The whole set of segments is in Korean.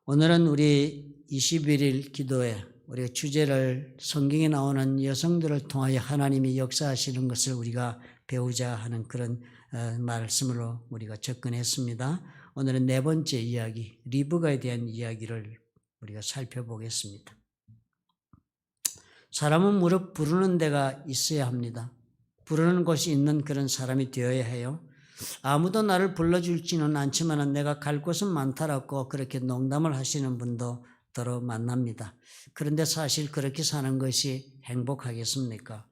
오늘은 우리 21일 기도회 우리가 주제를 성경에 나오는 여성들을 통하여 하나님이 역사하시는 것을 우리가 배우자 하는 그런 말씀으로 우리가 접근했습니다. 오늘은 네 번째 이야기, 리브가에 대한 이야기를 우리가 살펴보겠습니다. 사람은 무릇 부르는 데가 있어야 합니다. 부르는 곳이 있는 그런 사람이 되어야 해요. 아무도 나를 불러줄지는 않지만 내가 갈 곳은 많다라고 그렇게 농담을 하시는 분도 더러 만납니다. 그런데 사실 그렇게 사는 것이 행복하겠습니까?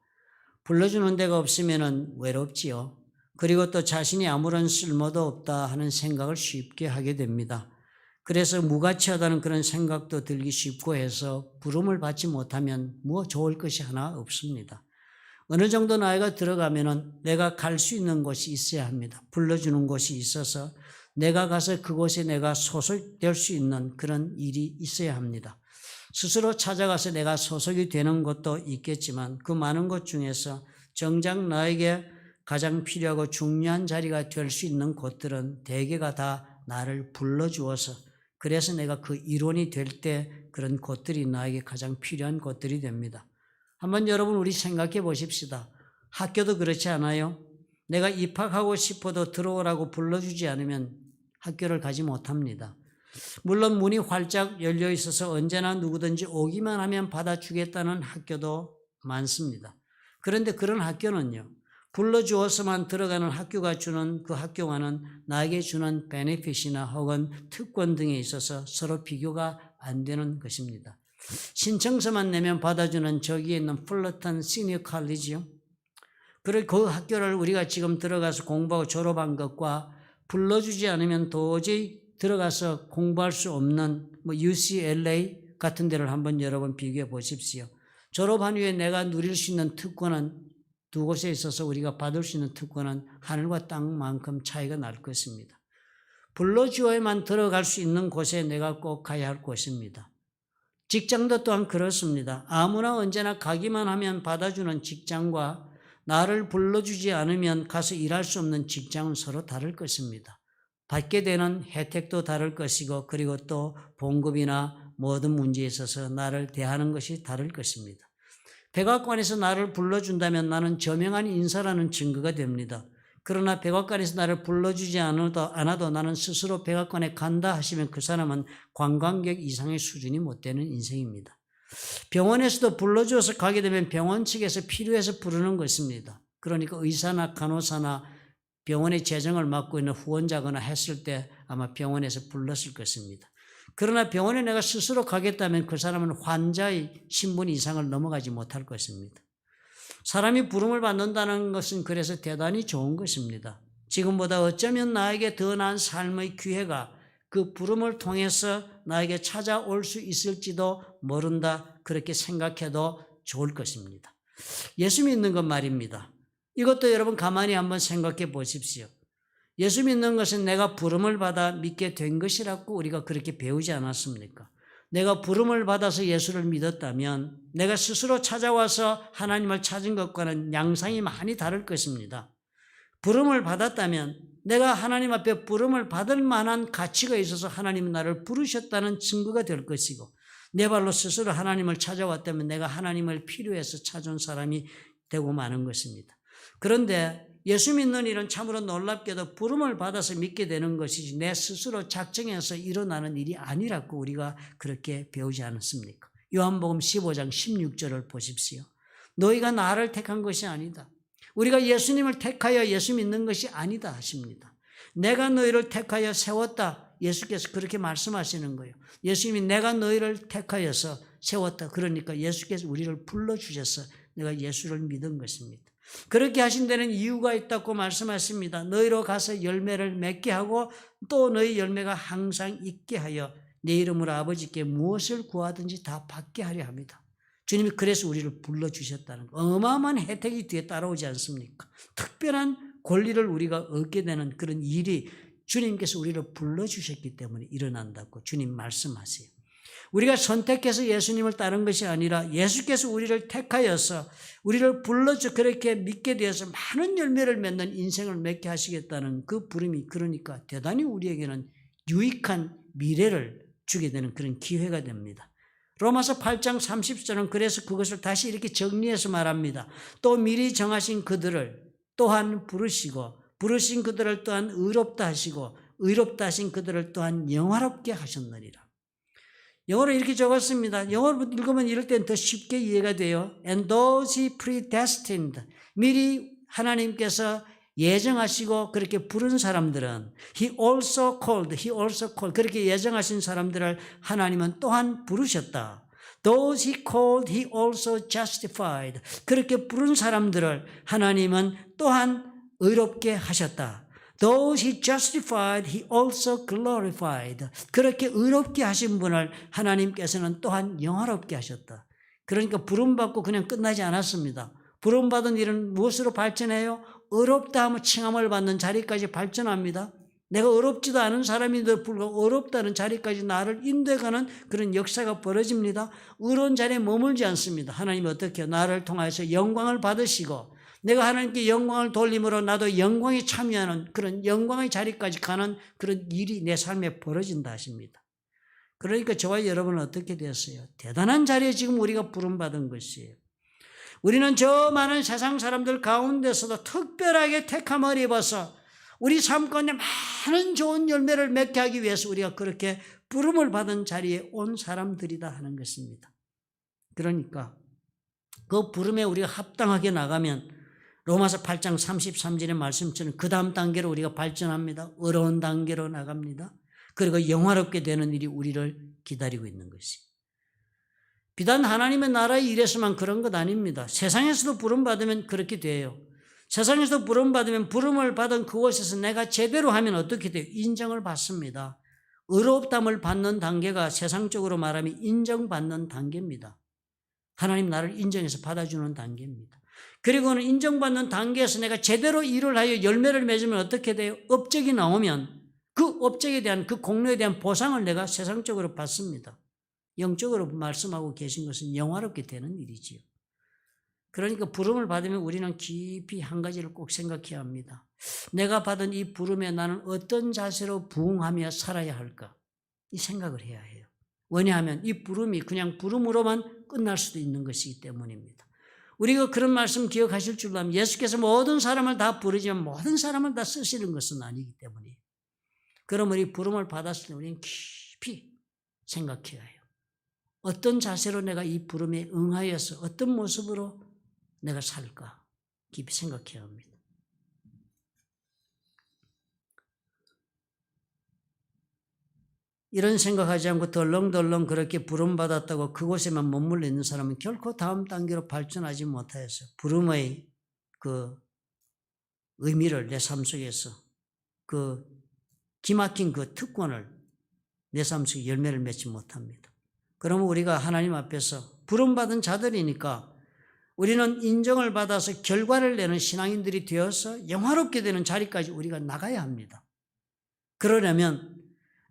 불러주는 데가 없으면 외롭지요. 그리고 또 자신이 아무런 쓸모도 없다 하는 생각을 쉽게 하게 됩니다. 그래서 무가치하다는 그런 생각도 들기 쉽고 해서 부름을 받지 못하면 뭐 좋을 것이 하나 없습니다. 어느 정도 나이가 들어가면은 내가 갈 수 있는 곳이 있어야 합니다. 불러주는 곳이 있어서 내가 가서 그곳에 내가 소속될 수 있는 그런 일이 있어야 합니다. 스스로 찾아가서 내가 소속이 되는 것도 있겠지만 그 많은 것 중에서 정작 나에게 가장 필요하고 중요한 자리가 될 수 있는 곳들은 대개가 다 나를 불러주어서 그래서 내가 그 일원이 될 때 그런 곳들이 나에게 가장 필요한 곳들이 됩니다. 한번 여러분 우리 생각해 보십시다. 학교도 그렇지 않아요? 내가 입학하고 싶어도 들어오라고 불러주지 않으면 학교를 가지 못합니다. 물론 문이 활짝 열려 있어서 언제나 누구든지 오기만 하면 받아주겠다는 학교도 많습니다. 그런데 그런 학교는요, 불러주어서만 들어가는 학교가 주는 그 학교와는 나에게 주는 베네핏이나 혹은 특권 등에 있어서 서로 비교가 안 되는 것입니다. 신청서만 내면 받아주는 저기에 있는 플러턴 시니어 칼리지요. 그리고 그 학교를 우리가 지금 들어가서 공부하고 졸업한 것과 불러주지 않으면 도저히 들어가서 공부할 수 없는 UCLA 같은 데를 한번 여러분 비교해 보십시오. 졸업한 후에 내가 누릴 수 있는 특권은 두 곳에 있어서 우리가 받을 수 있는 특권은 하늘과 땅만큼 차이가 날 것입니다. 불러주어야만 들어갈 수 있는 곳에 내가 꼭 가야 할 곳입니다. 직장도 또한 그렇습니다. 아무나 언제나 가기만 하면 받아주는 직장과 나를 불러주지 않으면 가서 일할 수 없는 직장은 서로 다를 것입니다. 받게 되는 혜택도 다를 것이고 그리고 또 봉급이나 모든 문제에 있어서 나를 대하는 것이 다를 것입니다. 백악관에서 나를 불러준다면 나는 저명한 인사라는 증거가 됩니다. 그러나 백악관에서 나를 불러주지 않아도 나는 스스로 백악관에 간다 하시면 그 사람은 관광객 이상의 수준이 못 되는 인생입니다. 병원에서도 불러주어서 가게 되면 병원 측에서 필요해서 부르는 것입니다. 그러니까 의사나 간호사나 병원의 재정을 맡고 있는 후원자거나 했을 때 아마 병원에서 불렀을 것입니다. 그러나 병원에 내가 스스로 가겠다면 그 사람은 환자의 신분 이상을 넘어가지 못할 것입니다. 사람이 부름을 받는다는 것은 그래서 대단히 좋은 것입니다. 지금보다 어쩌면 나에게 더 나은 삶의 기회가 그 부름을 통해서 나에게 찾아올 수 있을지도 모른다. 그렇게 생각해도 좋을 것입니다. 예수 믿는 것 말입니다. 이것도 여러분 가만히 한번 생각해 보십시오. 예수 믿는 것은 내가 부름을 받아 믿게 된 것이라고 우리가 그렇게 배우지 않았습니까? 내가 부름을 받아서 예수를 믿었다면 내가 스스로 찾아와서 하나님을 찾은 것과는 양상이 많이 다를 것입니다. 부름을 받았다면 내가 하나님 앞에 부름을 받을 만한 가치가 있어서 하나님은 나를 부르셨다는 증거가 될 것이고 내 발로 스스로 하나님을 찾아왔다면 내가 하나님을 필요해서 찾아온 사람이 되고 마는 것입니다. 그런데 예수 믿는 일은 참으로 놀랍게도 부름을 받아서 믿게 되는 것이지 내 스스로 작정해서 일어나는 일이 아니라고 우리가 그렇게 배우지 않았습니까? 요한복음 15장 16절을 보십시오. 너희가 나를 택한 것이 아니다. 우리가 예수님을 택하여 예수 믿는 것이 아니다 하십니다. 내가 너희를 택하여 세웠다. 예수께서 그렇게 말씀하시는 거예요. 예수님이 내가 너희를 택하여서 세웠다. 그러니까 예수께서 우리를 불러주셔서 내가 예수를 믿은 것입니다. 그렇게 하신 데는 이유가 있다고 말씀하십니다. 너희로 가서 열매를 맺게 하고 또 너희 열매가 항상 있게 하여 내 이름으로 아버지께 무엇을 구하든지 다 받게 하려 합니다. 주님이 그래서 우리를 불러주셨다는 거. 어마어마한 혜택이 뒤에 따라오지 않습니까? 특별한 권리를 우리가 얻게 되는 그런 일이 주님께서 우리를 불러주셨기 때문에 일어난다고 주님 말씀하세요. 우리가 선택해서 예수님을 따른 것이 아니라 예수께서 우리를 택하여서 우리를 불러서 그렇게 믿게 되어서 많은 열매를 맺는 인생을 맺게 하시겠다는 그 부름이 그러니까 대단히 우리에게는 유익한 미래를 주게 되는 그런 기회가 됩니다. 로마서 8장 30절은 그래서 그것을 다시 이렇게 정리해서 말합니다. 또 미리 정하신 그들을 또한 부르시고 부르신 그들을 또한 의롭다 하시고 의롭다 하신 그들을 또한 영화롭게 하셨느니라. 영어로 이렇게 적었습니다. 영어로 읽으면 이럴 땐 더 쉽게 이해가 돼요. And those he predestined, 미리 하나님께서 예정하시고 그렇게 부른 사람들은 he also called, 그렇게 예정하신 사람들을 하나님은 또한 부르셨다. Those he called, he also justified. 그렇게 부른 사람들을 하나님은 또한 의롭게 하셨다. Those he justified, he also glorified. 그렇게 의롭게 하신 분을 하나님께서는 또한 영화롭게 하셨다. 그러니까 부름받고 그냥 끝나지 않았습니다. 부름받은 일은 무엇으로 발전해요? 의롭다 하면 칭함을 받는 자리까지 발전합니다. 내가 의롭지도 않은 사람인데도 불구하고 의롭다는 자리까지 나를 인도해가는 그런 역사가 벌어집니다. 의로운 자리에 머물지 않습니다. 하나님이 어떻게 나를 통해서 영광을 받으시고 내가 하나님께 영광을 돌림으로 나도 영광에 참여하는 그런 영광의 자리까지 가는 그런 일이 내 삶에 벌어진다 하십니다. 그러니까 저와 여러분은 어떻게 되었어요? 대단한 자리에 지금 우리가 부름받은 것이에요. 우리는 저 많은 세상 사람들 가운데서도 특별하게 택함을 입어서 우리 삶 가운데 많은 좋은 열매를 맺게 하기 위해서 우리가 그렇게 부름을 받은 자리에 온 사람들이다 하는 것입니다. 그러니까 그 부름에 우리가 합당하게 나가면 로마서 8장 33절의 말씀처럼 그 다음 단계로 우리가 발전합니다. 어려운 단계로 나갑니다. 그리고 영화롭게 되는 일이 우리를 기다리고 있는 것이. 비단 하나님의 나라의 일에서만 그런 것 아닙니다. 세상에서도 부름받으면 그렇게 돼요. 세상에서도 부름받으면 부름을 받은 그곳에서 내가 제대로 하면 어떻게 돼요? 인정을 받습니다. 의롭담을 받는 단계가 세상적으로 말하면 인정받는 단계입니다. 하나님 나를 인정해서 받아주는 단계입니다. 그리고는 인정받는 단계에서 내가 제대로 일을 하여 열매를 맺으면 어떻게 돼요? 업적이 나오면 그 업적에 대한 그 공로에 대한 보상을 내가 세상적으로 받습니다. 영적으로 말씀하고 계신 것은 영화롭게 되는 일이지요. 그러니까 부름을 받으면 우리는 깊이 한 가지를 꼭 생각해야 합니다. 내가 받은 이 부름에 나는 어떤 자세로 부응하며 살아야 할까? 이 생각을 해야 해요. 왜냐하면 이 부름이 그냥 부름으로만 끝날 수도 있는 것이기 때문입니다. 우리가 그런 말씀 기억하실 줄 알면 예수께서 모든 사람을 다 부르지만 모든 사람을 다 쓰시는 것은 아니기 때문에 그러면 이 부름을 받았을 때 우리는 깊이 생각해야 해요. 어떤 자세로 내가 이 부름에 응하여서 어떤 모습으로 내가 살까 깊이 생각해야 합니다. 이런 생각하지 않고 덜렁덜렁 그렇게 부름받았다고 그곳에만 머물러 있는 사람은 결코 다음 단계로 발전하지 못하여서 부름의 그 의미를 내 삶 속에서 그 기막힌 그 특권을 내 삶 속에 열매를 맺지 못합니다. 그러면 우리가 하나님 앞에서 부름받은 자들이니까 우리는 인정을 받아서 결과를 내는 신앙인들이 되어서 영화롭게 되는 자리까지 우리가 나가야 합니다. 그러려면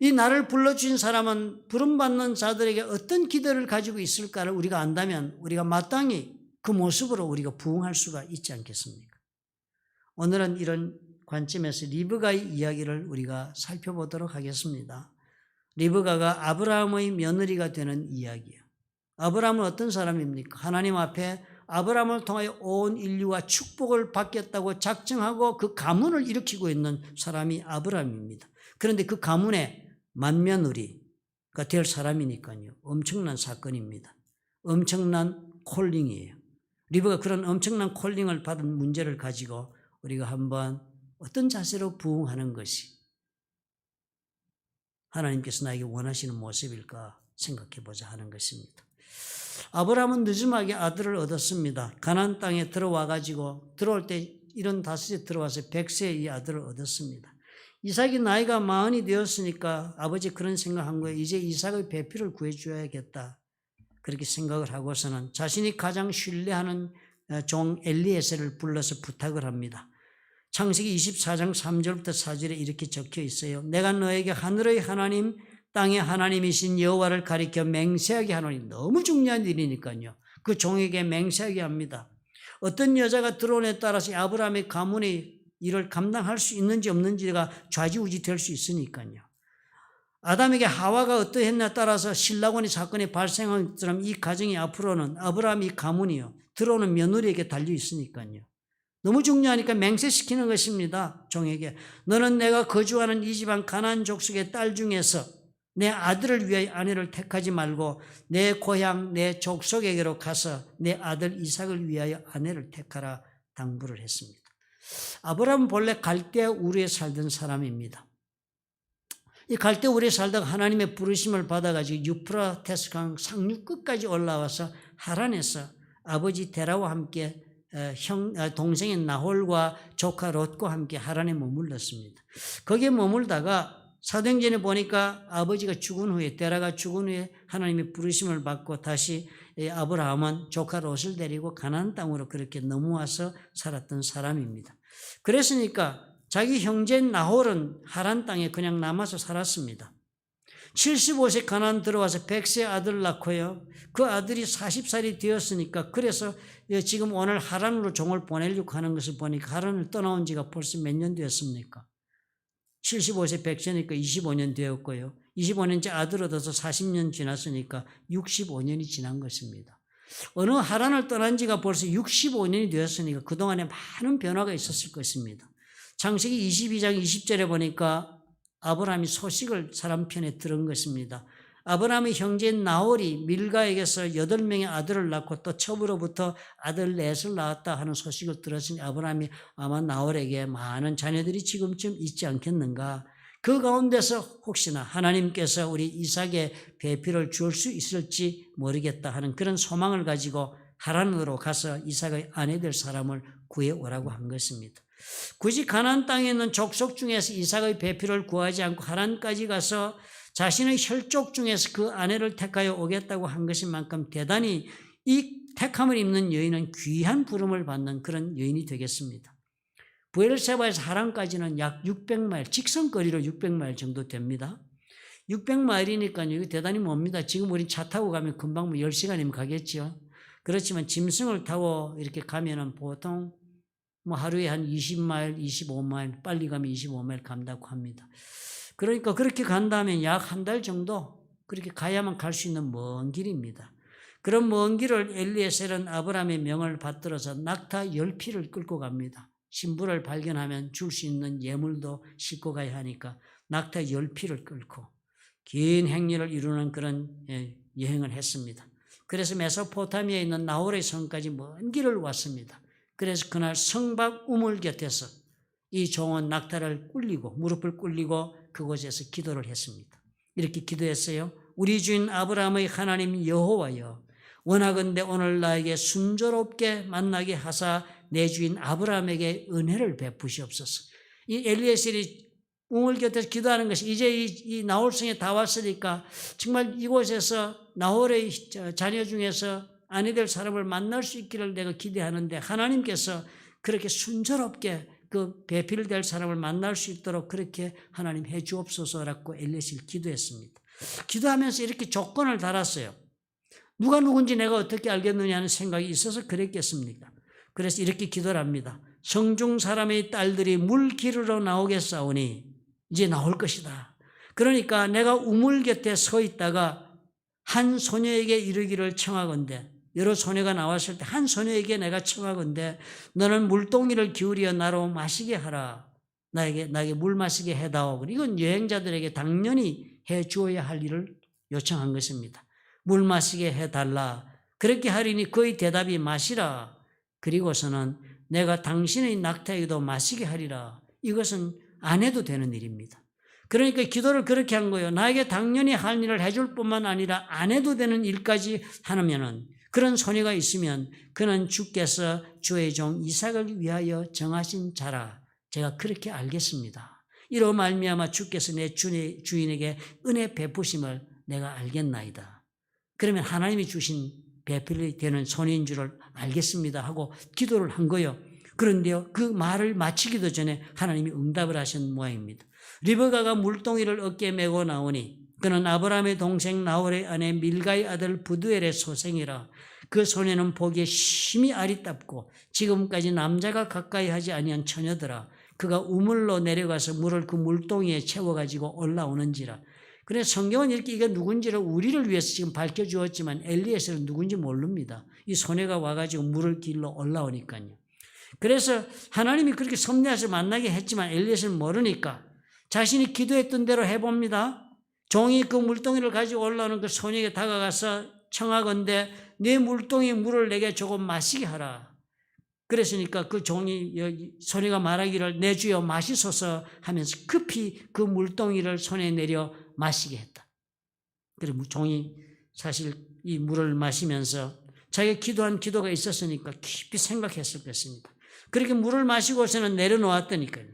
이 나를 불러주신 사람은 부름받는 자들에게 어떤 기대를 가지고 있을까를 우리가 안다면 우리가 마땅히 그 모습으로 우리가 부응할 수가 있지 않겠습니까? 오늘은 이런 관점에서 리브가의 이야기를 우리가 살펴보도록 하겠습니다. 리브가가 아브라함의 며느리가 되는 이야기예요. 아브라함은 어떤 사람입니까? 하나님 앞에 아브라함을 통하여 온 인류가 축복을 받겠다고 작정하고 그 가문을 일으키고 있는 사람이 아브라함입니다. 그런데 그 가문에 맏며느리가 될 사람이니까요. 엄청난 사건입니다. 엄청난 콜링이에요. 리브가 그런 엄청난 콜링을 받은 문제를 가지고 우리가 한번 어떤 자세로 부응하는 것이 하나님께서 나에게 원하시는 모습일까 생각해 보자 하는 것입니다. 아브라함은 늦음하게 아들을 얻었습니다. 가나안 땅에 들어와가지고 들어올 때 75세 들어와서 100세에 이 아들을 얻었습니다. 이삭이 나이가 40이 되었으니까 아버지 그런 생각한 거예요. 이제 이삭의 배필을 구해줘야겠다. 그렇게 생각을 하고서는 자신이 가장 신뢰하는 종 엘리에셀을 불러서 부탁을 합니다. 창세기 24장 3절부터 4절에 이렇게 적혀 있어요. 내가 너에게 하늘의 하나님 땅의 하나님이신 여호와를 가리켜 맹세하게 하노니. 너무 중요한 일이니까요. 그 종에게 맹세하게 합니다. 어떤 여자가 들어오냐에 따라서 아브라함의 가문의 일을 감당할 수 있는지 없는지가 좌지우지 될 수 있으니까요. 아담에게 하와가 어떠했냐에 따라서 신라곤의 사건이 발생한 것처럼 이 가정이 앞으로는 아브라함이 가문이요, 들어오는 며느리에게 달려 있으니까요. 너무 중요하니까 맹세시키는 것입니다. 종에게 너는 내가 거주하는 이 집안 가나안 족속의 딸 중에서 내 아들을 위하여 아내를 택하지 말고 내 고향 내 족속에게로 가서 내 아들 이삭을 위하여 아내를 택하라 당부를 했습니다. 아브라함은 본래 갈대 우르에 살던 사람입니다. 이 갈대 우르에 살다가 하나님의 부르심을 받아가지고 유프라테스 강 상류 끝까지 올라와서 하란에서 아버지 데라와 함께 동생인 나홀과 조카 롯과 함께 하란에 머물렀습니다. 거기에 머물다가 사도행전에 보니까 아버지가 죽은 후에, 데라가 죽은 후에 하나님의 부르심을 받고 다시 아브라함은 조카 롯을 데리고 가나안 땅으로 그렇게 넘어와서 살았던 사람입니다. 그랬으니까 자기 형제인 나홀은 하란 땅에 그냥 남아서 살았습니다. 75세 가나안 들어와서 100세 아들 낳고요. 그 아들이 40살이 되었으니까 그래서 지금 오늘 하란으로 종을 보내려고 하는 것을 보니까 하란을 떠나온 지가 벌써 몇 년 되었습니까? 75세 100세니까 25년 되었고요. 25년째 아들 얻어서 40년 지났으니까 65년이 지난 것입니다. 어느 하란을 떠난 지가 벌써 65년이 되었으니까 그동안에 많은 변화가 있었을 것입니다. 창세기 22장 20절에 보니까 아브라함이 소식을 사람 편에 들은 것입니다. 아브라함의 형제인 나홀이 밀가에게서 8명의 아들을 낳고 또 첩으로부터 아들 넷을 낳았다 하는 소식을 들었으니 아브라함이 아마 나홀에게 많은 자녀들이 지금쯤 있지 않겠는가. 그 가운데서 혹시나 하나님께서 우리 이삭의 배필을 줄 수 있을지 모르겠다 하는 그런 소망을 가지고 하란으로 가서 이삭의 아내 될 사람을 구해오라고 한 것입니다. 굳이 가나안 땅에 있는 족속 중에서 이삭의 배필을 구하지 않고 하란까지 가서 자신의 혈족 중에서 그 아내를 택하여 오겠다고 한 것인 만큼 대단히 이 택함을 입는 여인은 귀한 부름을 받는 그런 여인이 되겠습니다. 브엘세바에서 하란까지는 약 600마일, 직선거리로 600마일 정도 됩니다. 600마일이니까요. 이거 대단히 멉니다. 지금 우리 차 타고 가면 금방 뭐 10시간이면 가겠죠. 그렇지만 짐승을 타고 이렇게 가면은 보통 뭐 하루에 한 20마일, 25마일, 빨리 가면 25마일 간다고 합니다. 그러니까 그렇게 간다면 약 한 달 정도 그렇게 가야만 갈 수 있는 먼 길입니다. 그런 먼 길을 엘리에셀은 아브라함의 명을 받들어서 낙타 10匹를 끌고 갑니다. 신부를 발견하면 줄 수 있는 예물도 싣고 가야 하니까 낙타 10匹를 끌고 긴 행렬을 이루는 그런 여행을 했습니다. 그래서 메소포타미아에 있는 나홀의 성까지 먼 길을 왔습니다. 그래서 그날 성박 우물 곁에서 이 종은 낙타를 꿇리고 무릎을 꿇리고 그곳에서 기도를 했습니다. 이렇게 기도했어요. 우리 주인 아브라함의 하나님 여호와여, 원하건대 오늘 나에게 순조롭게 만나게 하사 내 주인 아브라함에게 은혜를 베푸시옵소서. 이 엘리에셀이 우물 곁에서 기도하는 것이 이제 이 나홀성에 다 왔으니까 정말 이곳에서 나홀의 자녀 중에서 아내 될 사람을 만날 수 있기를 내가 기대하는데 하나님께서 그렇게 순조롭게 그 배필될 사람을 만날 수 있도록 그렇게 하나님 해 주옵소서라고 엘리에셀이 기도했습니다. 기도하면서 이렇게 조건을 달았어요. 누가 누군지 내가 어떻게 알겠느냐 하는 생각이 있어서 그랬겠습니까? 그래서 이렇게 기도를 합니다. 성중 사람의 딸들이 물 기르러 나오겠사오니 이제 나올 것이다. 그러니까 내가 우물 곁에 서 있다가 한 소녀에게 이르기를 청하건대, 여러 소녀가 나왔을 때 한 소녀에게 내가 청하건대 너는 물동이를 기울여 나로 마시게 하라. 나에게 물 마시게 해다오. 이건 여행자들에게 당연히 해 주어야 할 일을 요청한 것입니다. 물 마시게 해달라. 그렇게 하리니 그의 대답이 마시라. 그리고서는 내가 당신의 낙타에도 마시게 하리라. 이것은 안 해도 되는 일입니다. 그러니까 기도를 그렇게 한 거예요. 나에게 당연히 할 일을 해줄 뿐만 아니라 안 해도 되는 일까지 하면은 그런 소녀가 있으면 그는 주께서 주의 종 이삭을 위하여 정하신 자라. 제가 그렇게 알겠습니다. 이로 말미암아 주께서 내 주인에게 은혜 베푸심을 내가 알겠나이다. 그러면 하나님이 주신 배필이 되는 소녀인 줄을 알겠습니다 하고 기도를 한 거예요. 그런데요, 그 말을 마치기도 전에 하나님이 응답을 하신 모양입니다. 리브가가 물동이를 어깨에 메고 나오니 그는 아브라함의 동생 나홀의 아내 밀가의 아들 부두엘의 소생이라. 그 소녀는 보기에 심히 아리답고 지금까지 남자가 가까이 하지 아니한 처녀더라. 그가 우물로 내려가서 물을 그 물동이에 채워가지고 올라오는지라. 그래서 성경은 이렇게 이게 누군지를 우리를 위해서 지금 밝혀주었지만 엘리에셀은 누군지 모릅니다. 이 소녀가 와가지고 물을 길러 올라오니까요. 그래서 하나님이 그렇게 섭리하서 만나게 했지만 엘리에셀은 모르니까 자신이 기도했던 대로 해봅니다. 종이 그 물동이를 가지고 올라오는 그 소녀에게 다가가서 청하건대 네 물동이 물을 내게 조금 마시게 하라. 그랬으니까 그 종이 소녀가 말하기를 내 주여 마시소서 하면서 급히 그 물동이를 손에 내려 마시게 했다. 그리고 종이 사실 이 물을 마시면서 자기가 기도한 기도가 있었으니까 깊이 생각했을 것입니다. 그렇게 물을 마시고서는 내려놓았다니까요.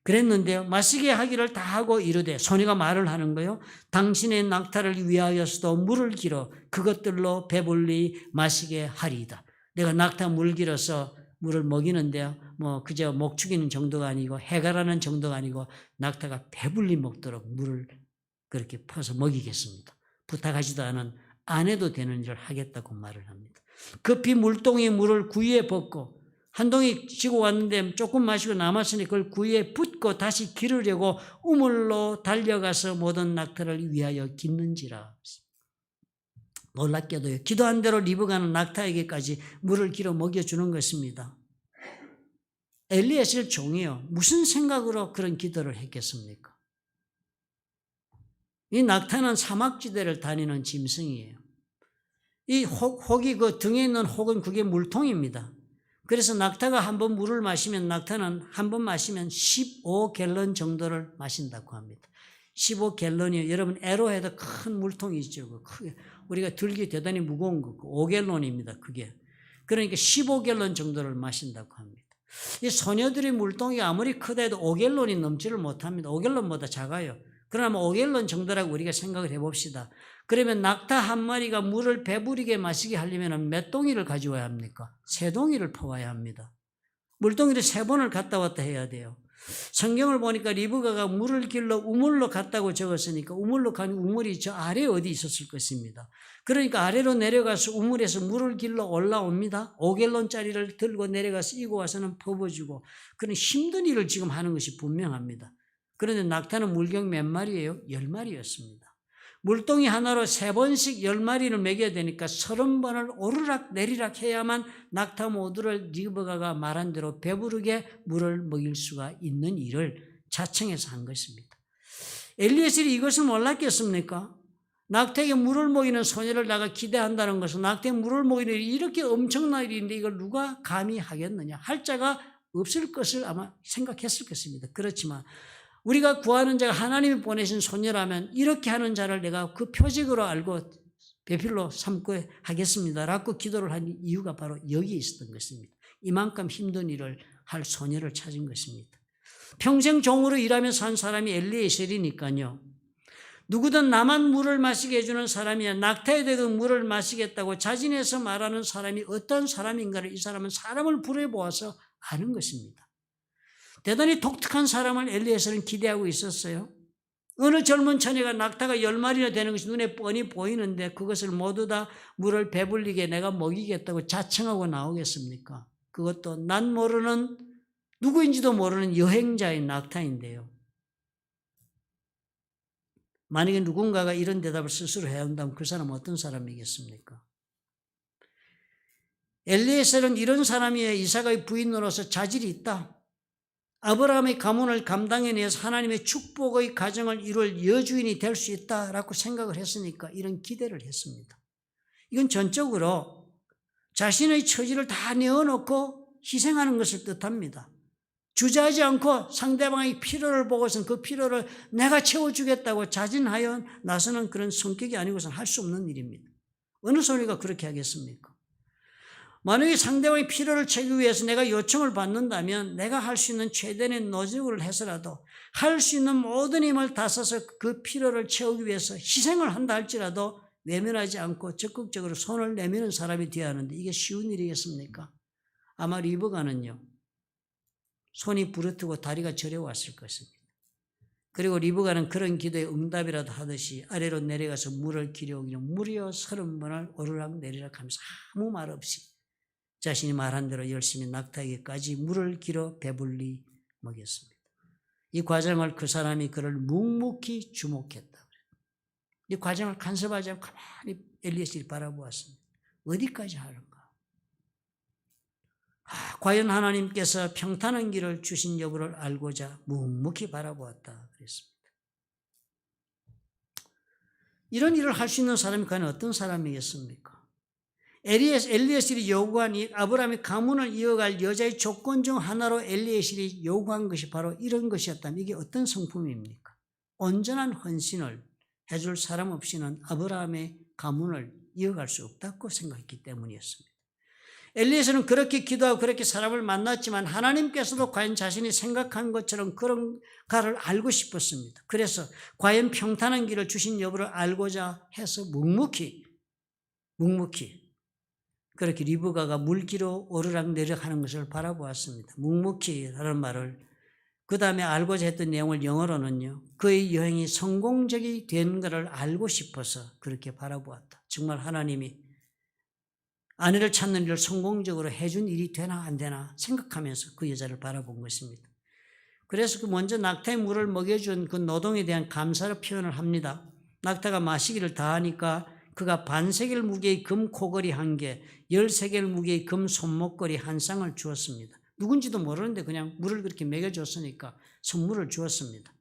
그랬는데요. 마시게 하기를 다 하고 이르되 소녀가 말을 하는 거요. 당신의 낙타를 위하여서도 물을 길어 그것들로 배불리 마시게 하리이다. 내가 낙타 물 길어서 물을 먹이는데요. 그저 목 축이는 정도가 아니고 해가라는 정도가 아니고 낙타가 배불리 먹도록 물을 그렇게 퍼서 먹이겠습니다. 부탁하지도 않은 안 해도 되는 일을 하겠다고 말을 합니다. 급히 물동이 물을 구유에 붓고 한 동이 지고 왔는데 조금 마시고 남았으니 그걸 구유에 붓고 다시 기르려고 우물로 달려가서 모든 낙타를 위하여 깃는지라. 놀랍게도요. 기도한 대로 리브가는 낙타에게까지 물을 길어 먹여주는 것입니다. 엘리에셀 종이요. 무슨 생각으로 그런 기도를 했겠습니까? 이 낙타는 사막지대를 다니는 짐승이에요. 이 혹이 그 등에 있는 혹은 그게 물통입니다. 그래서 낙타가 한 번 물을 마시면 낙타는 한 번 마시면 15갤런 정도를 마신다고 합니다. 15갤런이요. 여러분 에로해도 큰 물통이 있죠. 크게 우리가 들기 대단히 무거운 거 5갤런입니다. 그게. 그러니까 15갤런 정도를 마신다고 합니다. 이 소녀들의 물통이 아무리 크다 해도 5갤런이 넘지를 못합니다. 5갤런보다 작아요. 그러나 5갤런 정도라고 우리가 생각을 해봅시다. 그러면 낙타 한 마리가 물을 배부리게 마시게 하려면 몇 동이를 가져와야 합니까? 3동이를 퍼와야 합니다. 물동이를 3번을 갔다 왔다 해야 돼요. 성경을 보니까 리브가가 물을 길러 우물로 갔다고 적었으니까 우물로 간 우물이 저 아래 어디 있었을 것입니다. 그러니까 아래로 내려가서 우물에서 물을 길러 올라옵니다. 5갤런짜리를 들고 내려가서 이고 와서는 퍼부어주고 그런 힘든 일을 지금 하는 것이 분명합니다. 그런데 낙타는 물경 몇 마리예요? 10마리였습니다. 물동이 하나로 3번씩 10마리를 먹여야 되니까 30번을 오르락 내리락 해야만 낙타 모두를 리브가가 말한 대로 배부르게 물을 먹일 수가 있는 일을 자청해서 한 것입니다. 엘리에셀이 이것을 몰랐겠습니까? 낙타에게 물을 먹이는 소녀를 내가 기대한다는 것은 낙타에 물을 먹이는 일이 이렇게 엄청난 일인데 이걸 누가 감히 하겠느냐 할 자가 없을 것을 아마 생각했을 것입니다. 그렇지만 우리가 구하는 자가 하나님이 보내신 소녀라면 이렇게 하는 자를 내가 그 표적으로 알고 배필로 삼고 하겠습니다라고 기도를 한 이유가 바로 여기에 있었던 것입니다. 이만큼 힘든 일을 할 소녀를 찾은 것입니다. 평생 종으로 일하며 산 사람이 엘리에셀이니까요. 누구든 나만 물을 마시게 해주는 사람이야 낙타에 대고 물을 마시겠다고 자진해서 말하는 사람이 어떤 사람인가를 이 사람은 사람을 불러보아서 아는 것입니다. 대단히 독특한 사람을 엘리에셀은 기대하고 있었어요. 어느 젊은 처녀가 낙타가 10마리나 되는 것이 눈에 뻔히 보이는데 그것을 모두 다 물을 배불리게 내가 먹이겠다고 자청하고 나오겠습니까? 그것도 난 모르는 누구인지도 모르는 여행자인 낙타인데요. 만약에 누군가가 이런 대답을 스스로 해야 한다면 그 사람은 어떤 사람이겠습니까? 엘리에셀은 이런 사람이에요. 이삭의 부인으로서 자질이 있다. 아브라함의 가문을 감당해내서 하나님의 축복의 가정을 이룰 여주인이 될 수 있다라고 생각을 했으니까 이런 기대를 했습니다. 이건 전적으로 자신의 처지를 다 내어놓고 희생하는 것을 뜻합니다. 주저하지 않고 상대방의 필요를 보고선 그 필요를 내가 채워주겠다고 자진하여 나서는 그런 성격이 아니고서는 할 수 없는 일입니다. 어느 소리가 그렇게 하겠습니까? 만약에 상대방의 필요를 채우기 위해서 내가 요청을 받는다면 내가 할 수 있는 최대의 노력을 해서라도 할 수 있는 모든 힘을 다 써서 그 필요를 채우기 위해서 희생을 한다 할지라도 내면하지 않고 적극적으로 손을 내미는 사람이 되어야 하는데 이게 쉬운 일이겠습니까? 아마 리브가는요. 손이 부르트고 다리가 저려왔을 것입니다. 그리고 리브가는 그런 기도에 응답이라도 하듯이 아래로 내려가서 물을 길어오기로 무려 30번을 오르락 내리락 하면서 아무 말 없이 자신이 말한 대로 열심히 낙타에게까지 물을 길어 배불리 먹였습니다. 이 과정을 그 사람이 그를 묵묵히 주목했다. 이 과정을 간섭하지 않고 가만히 엘리에셀이 바라보았습니다. 어디까지 하는가? 과연 하나님께서 평탄한 길을 주신 여부를 알고자 묵묵히 바라보았다 그랬습니다. 이런 일을 할 수 있는 사람이 과연 어떤 사람이겠습니까? 엘리에셀이 요구한 아브라함의 가문을 이어갈 여자의 조건 중 하나로 엘리에셀이 요구한 것이 바로 이런 것이었다면 이게 어떤 성품입니까? 온전한 헌신을 해줄 사람 없이는 아브라함의 가문을 이어갈 수 없다고 생각했기 때문이었습니다. 엘리에셀은 그렇게 기도하고 그렇게 사람을 만났지만 하나님께서도 과연 자신이 생각한 것처럼 그런가를 알고 싶었습니다. 그래서 과연 평탄한 길을 주신 여부를 알고자 해서 묵묵히 그렇게 리브가가 물기로 오르락내리락 하는 것을 바라보았습니다. 묵묵히 라는 말을 그 다음에 알고자 했던 내용을 영어로는요. 그의 여행이 성공적이 된 것을 알고 싶어서 그렇게 바라보았다. 정말 하나님이 아내를 찾는 일을 성공적으로 해준 일이 되나 안 되나 생각하면서 그 여자를 바라본 것입니다. 그래서 그 먼저 낙타의 물을 먹여준 그 노동에 대한 감사를 표현을 합니다. 낙타가 마시기를 다하니까 그가 반세겔 무게의 금 코걸이 1개, 13개를 무게의 금 손목걸이 1쌍을 주었습니다. 누군지도 모르는데 그냥 물을 그렇게 먹여줬으니까 선물을 주었습니다.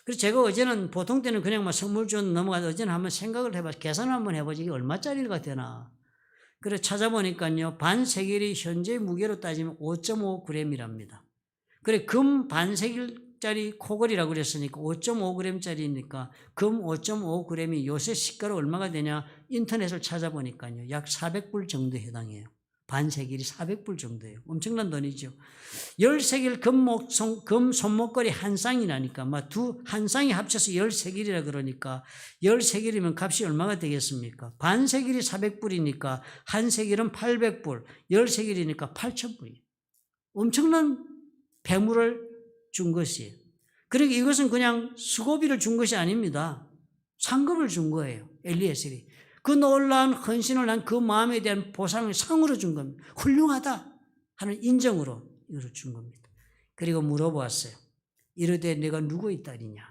그래서 제가 어제는 보통 때는 그냥 선물 준 넘어가서 어제는 한번 생각을 해봐서 계산을 한번 해보지 이게 얼마짜리가 되나. 그래서 찾아보니까요. 반세겔이 현재 무게로 따지면 5.5g이랍니다. 그래 금 반세겔짜리 코걸이라고 그랬으니까 5.5g짜리니까 금 5.5g이 요새 시가로 얼마가 되냐 인터넷을 찾아보니까요. 약 400불 정도에 해당해요. 반세겔이 400불 정도예요. 엄청난 돈이죠. 13길 금 손목걸이 1쌍이라니까 한 쌍이 합쳐서 13길이라 그러니까 13길이면 값이 얼마가 되겠습니까? 반세길이 400불이니까 한 세길은 800불, 13길이니까 8,000불이에요. 엄청난 배물을 준 것이에요. 그러니까 이것은 그냥 수고비를 준 것이 아닙니다. 상급을 준 거예요. 엘리에셀이. 그 놀라운 헌신을 한 그 마음에 대한 보상을 상으로 준 겁니다. 훌륭하다 하는 인정으로 이걸 준 겁니다. 그리고 물어보았어요. 이르되 내가 누구의 딸이냐?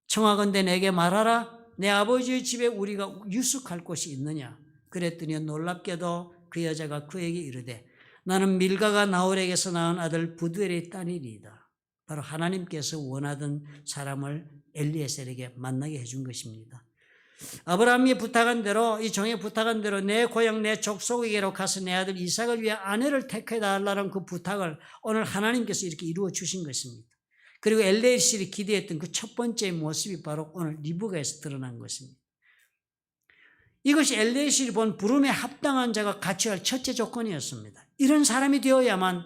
청하건대 내게 말하라. 내 아버지의 집에 우리가 유숙할 곳이 있느냐? 그랬더니 놀랍게도 그 여자가 그에게 이르되 나는 밀가가 나홀에게서 낳은 아들 부두엘의 딸이리이다. 바로 하나님께서 원하던 사람을 엘리에셀에게 만나게 해준 것입니다. 아브라함이 부탁한 대로 이 종이 부탁한 대로 내 고향 내 족속에게로 가서 내 아들 이삭을 위해 아내를 택해 달라는 그 부탁을 오늘 하나님께서 이렇게 이루어 주신 것입니다. 그리고 엘리에셀이 기대했던 그 첫 번째 모습이 바로 오늘 리브가에서 드러난 것입니다. 이것이 엘리에셀이 본 부름에 합당한 자가 갖춰야 할 첫째 조건이었습니다. 이런 사람이 되어야만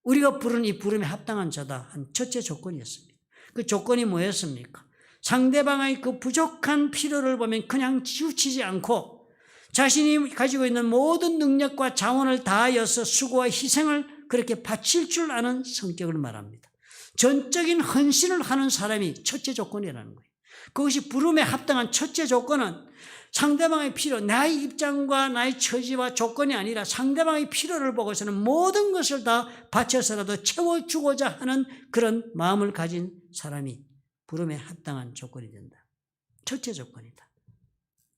우리가 부른 이 부름에 합당한 자다 한 첫째 조건이었습니다. 그 조건이 뭐였습니까? 상대방의 그 부족한 필요를 보면 그냥 치우치지 않고 자신이 가지고 있는 모든 능력과 자원을 다하여서 수고와 희생을 그렇게 바칠 줄 아는 성격을 말합니다. 전적인 헌신을 하는 사람이 첫째 조건이라는 거예요. 그것이 부름에 합당한 첫째 조건은 상대방의 필요, 나의 입장과 나의 처지와 조건이 아니라 상대방의 필요를 보고서는 모든 것을 다 바쳐서라도 채워주고자 하는 그런 마음을 가진 사람이 부름에 합당한 조건이 된다. 첫째 조건이다.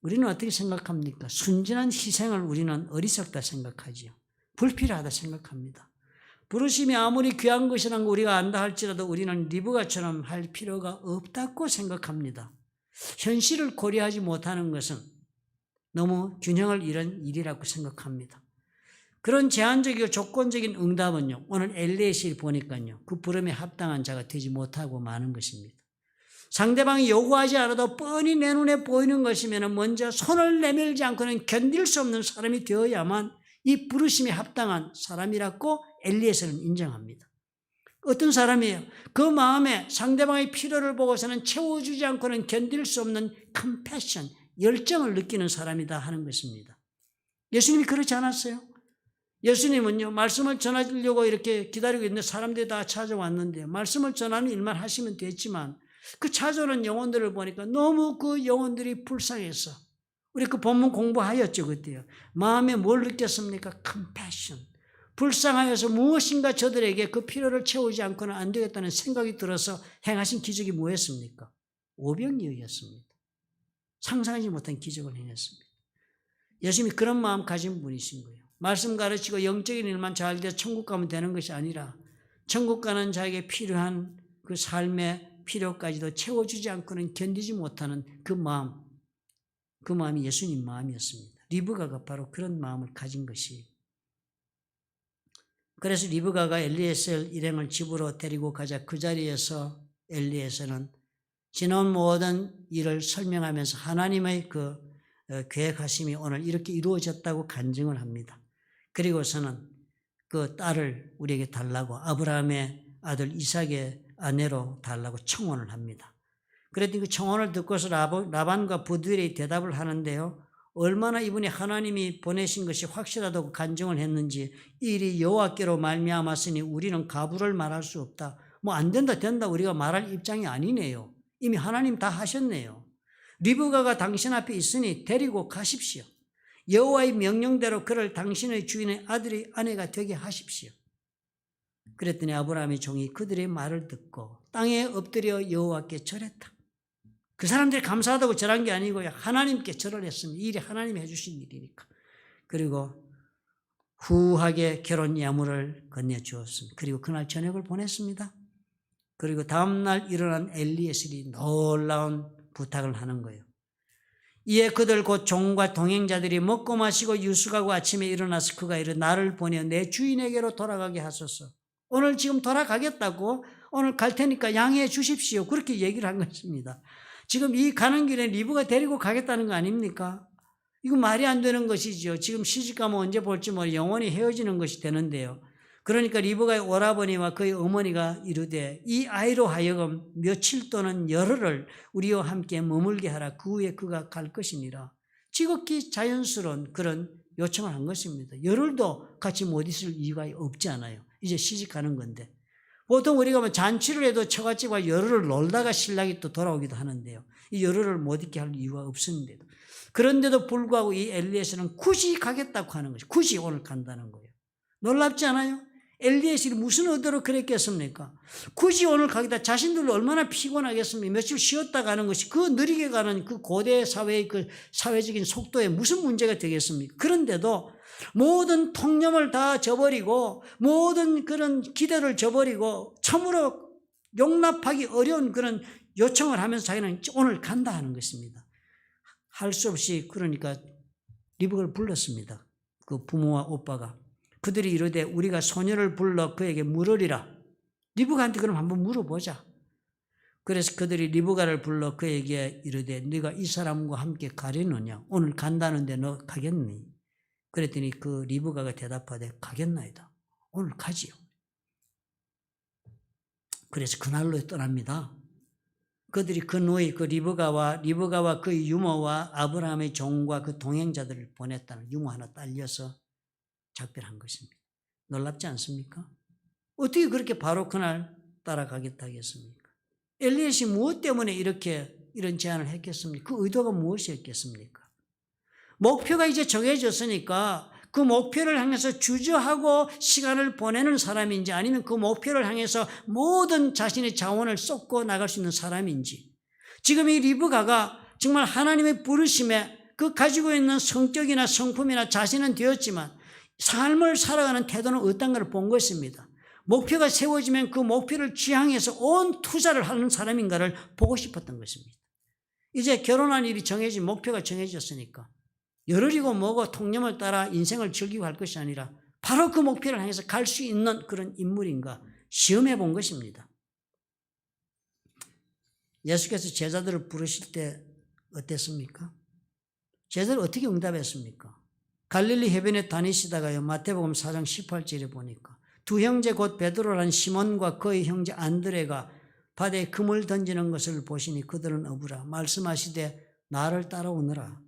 우리는 어떻게 생각합니까? 순진한 희생을 우리는 어리석다 생각하지요. 불필요하다 생각합니다. 부르심이 아무리 귀한 것이라는 거 우리가 안다 할지라도 우리는 리브가처럼 할 필요가 없다고 생각합니다. 현실을 고려하지 못하는 것은 너무 균형을 잃은 일이라고 생각합니다. 그런 제한적이고 조건적인 응답은요. 오늘 엘리에셀이 보니까요. 그 부름에 합당한 자가 되지 못하고 마는 것입니다. 상대방이 요구하지 않아도 뻔히 내 눈에 보이는 것이면 먼저 손을 내밀지 않고는 견딜 수 없는 사람이 되어야만 이 부르심에 합당한 사람이라고 엘리에셀은 인정합니다. 어떤 사람이에요? 그 마음에 상대방의 필요를 보고서는 채워주지 않고는 견딜 수 없는 컴패션, 열정을 느끼는 사람이다 하는 것입니다. 예수님이 그렇지 않았어요? 예수님은요, 말씀을 전하려고 이렇게 기다리고 있는데 사람들이 다 찾아왔는데 말씀을 전하는 일만 하시면 됐지만 그 찾아오는 영혼들을 보니까 너무 그 영혼들이 불쌍해서 우리 그 본문 공부하였죠, 그때요. 마음에 뭘 느꼈습니까? 컴패션. 불쌍하여서 무엇인가 저들에게 그 필요를 채우지 않고는 안 되겠다는 생각이 들어서 행하신 기적이 뭐였습니까? 오병이어였습니다. 상상하지 못한 기적을 행했습니다. 예수님이 그런 마음 가진 분이신 거예요. 말씀 가르치고 영적인 일만 잘 돼서 천국 가면 되는 것이 아니라 천국 가는 자에게 필요한 그 삶의 필요까지도 채워주지 않고는 견디지 못하는 그 마음이 예수님 마음이었습니다. 리브가가 바로 그런 마음을 가진 것이. 그래서 리브가가 엘리에셀 일행을 집으로 데리고 가자 그 자리에서 엘리에셀은 지난 모든 일을 설명하면서 하나님의 그 계획하심이 오늘 이렇게 이루어졌다고 간증을 합니다. 그리고서는 그 딸을 우리에게 달라고 아브라함의 아들 이삭의 아내로 달라고 청혼을 합니다. 그랬더니 그 청혼을 듣고서 라반과 부들이 대답을 하는데요. 얼마나 이분이 하나님이 보내신 것이 확실하다고 간증을 했는지 이 일이 여호와께로 말미암았으니 우리는 가부를 말할 수 없다. 뭐 안 된다 우리가 말할 입장이 아니네요. 이미 하나님 다 하셨네요. 리브가가 당신 앞에 있으니 데리고 가십시오. 여호와의 명령대로 그를 당신의 주인의 아내가 되게 하십시오. 그랬더니 아브라함의 종이 그들의 말을 듣고 땅에 엎드려 여호와께 절했다. 그 사람들이 감사하다고 절한 게 아니고요. 하나님께 절을 했습니다. 이 일이 하나님이 해주신 일이니까. 그리고 후하게 결혼 야물을 건네주었습니다. 그리고 그날 저녁을 보냈습니다. 그리고 다음날 일어난 엘리에셀이 놀라운 부탁을 하는 거예요. 이에 그들 곧 종과 동행자들이 먹고 마시고 유숙하고 아침에 일어나서 그가 이르 나를 보내 내 주인에게로 돌아가게 하소서. 오늘 지금 돌아가겠다고 오늘 갈 테니까 양해해 주십시오. 그렇게 얘기를 한 것입니다. 지금 이 가는 길에 리브가 데리고 가겠다는 거 아닙니까? 이거 말이 안 되는 것이죠. 지금 시집가면 언제 볼지 모르 영원히 헤어지는 것이 되는데요. 그러니까 리브가의 오라버니와 그의 어머니가 이르되 이 아이로 하여금 며칠 또는 열흘을 우리와 함께 머물게 하라. 그 후에 그가 갈 것이니라. 지극히 자연스러운 그런 요청을 한 것입니다. 열흘도 같이 못 있을 이유가 없지 않아요. 이제 시집 가는 건데. 보통 우리가 뭐 잔치를 해도 처갓집과 열흘을 놀다가 신랑이 또 돌아오기도 하는데요. 이 열흘을 못 있게 할 이유가 없었는데도. 그런데도 불구하고 이 엘리에셀은 굳이 가겠다고 하는 것이 굳이 오늘 간다는 거예요. 놀랍지 않아요? 엘리에셀이 무슨 의도로 그랬겠습니까? 굳이 오늘 가겠다. 자신들도 얼마나 피곤하겠습니까? 며칠 쉬었다 가는 것이 그 느리게 가는 그 고대 사회의 그 사회적인 속도에 무슨 문제가 되겠습니까? 그런데도 모든 통념을 다 저버리고 모든 그런 기대를 저버리고 참으로 용납하기 어려운 그런 요청을 하면서 자기는 오늘 간다 하는 것입니다. 할 수 없이 그러니까 리브가를 불렀습니다. 그 부모와 오빠가. 그들이 이르되 우리가 소녀를 불러 그에게 물으리라. 리브가한테 그럼 한번 물어보자. 그래서 그들이 리브가를 불러 그에게 이르되 네가 이 사람과 함께 가려느냐? 오늘 간다는데 너 가겠니? 그랬더니 그 리브가가 대답하되 가겠나이다. 오늘 가지요. 그래서 그날로 떠납니다. 그들이 그 노예 그 리브가와 그 유모와 아브라함의 종과 그 동행자들을 보냈다는 유모 하나 딸려서 작별한 것입니다. 놀랍지 않습니까? 어떻게 그렇게 바로 그날 따라가겠다 하겠습니까? 엘리에셀이 무엇 때문에 이런 제안을 했겠습니까? 그 의도가 무엇이었겠습니까? 목표가 이제 정해졌으니까 그 목표를 향해서 주저하고 시간을 보내는 사람인지 아니면 그 목표를 향해서 모든 자신의 자원을 쏟고 나갈 수 있는 사람인지 지금 이 리브가가 정말 하나님의 부르심에 그 가지고 있는 성격이나 성품이나 자신은 되었지만 삶을 살아가는 태도는 어떤가를 본 것입니다. 목표가 세워지면 그 목표를 지향해서 온 투자를 하는 사람인가를 보고 싶었던 것입니다. 이제 결혼한 일이 정해진 목표가 정해졌으니까 열흘이고 뭐고 통념을 따라 인생을 즐기고 할 것이 아니라 바로 그 목표를 향해서 갈 수 있는 그런 인물인가 시험해 본 것입니다. 예수께서 제자들을 부르실 때 어땠습니까? 제자들 어떻게 응답했습니까? 갈릴리 해변에 다니시다가요. 마태복음 4장 18절에 보니까 두 형제 곧 베드로라는 시몬과 그의 형제 안드레가 바다에 금을 던지는 것을 보시니 그들은 어부라 말씀하시되 나를 따라오너라.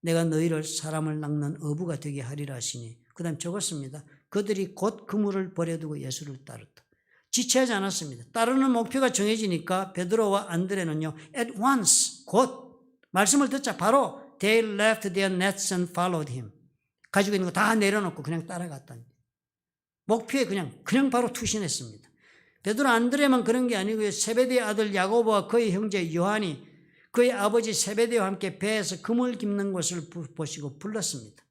내가 너희를 사람을 낚는 어부가 되게 하리라 하시니 그 다음 적었습니다. 그들이 곧 그물을 버려두고 예수를 따랐다. 지체하지 않았습니다. 따르는 목표가 정해지니까 베드로와 안드레는요. at once 곧 말씀을 듣자 바로 they left their nets and followed him. 가지고 있는 거 다 내려놓고 그냥 따라갔다니. 목표에 그냥 바로 투신했습니다. 베드로 안드레만 그런 게 아니고요. 세베대의 아들 야고보와 그의 형제 요한이 그의 아버지 세베대와 함께 배에서 금을 깁는 것을 보시고 불렀습니다.